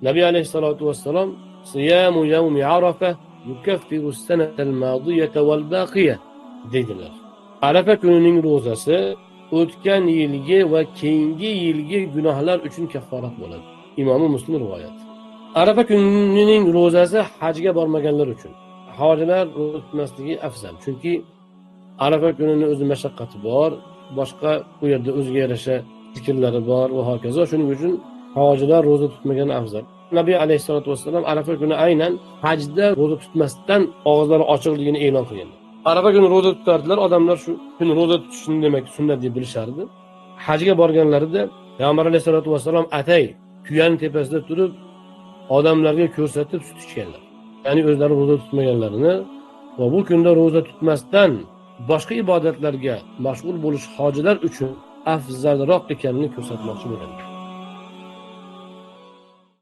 Nabiy alayhissalatu vassalam siyamu yawmi arafa yukaffiru as-sanatal madiyata wal baqiya dedilar. Arafa kunining ro'zasi o'tgan yilgi va keyingi yilgi gunohlar uchun kafforat bo'ladi. Imom Muslim rivoyat. Arafa kunining ro'zasi hajga bormaganlar uchun. Hojilar ro'za tutmasligi afzal. Chunki Arafa kunining o'zi mashaqqati bor, boshqa u yerda o'ziga yarasha zikrlari bor va hokazo. Shuning uchun hojilar ro'za tutmagani afzal. Nabiy alayhissalatu vassalam Arafa kuni aynan hajda ro'za tutmasdan og'izlari ochiqligini e'lon qilgan. Arafa kuni ro'za tutardilar, odamlar shu kuni ro'za tutishni demak sunnat deb bilishardi. Hajga borganlarida Payg'ambar alayhissalatu vassalam atay tuyaning tepasida turib odamlarga ko'rsatib sut ichganlar. Ya'ni o'zlari ro'za tutmaganlarini va bu kunda ro'za tutmasdan boshqa ibodatlarga mashg'ul bo'lish hojilar uchun afzalroq ekanini ko'rsatmoqchi bo'ladi.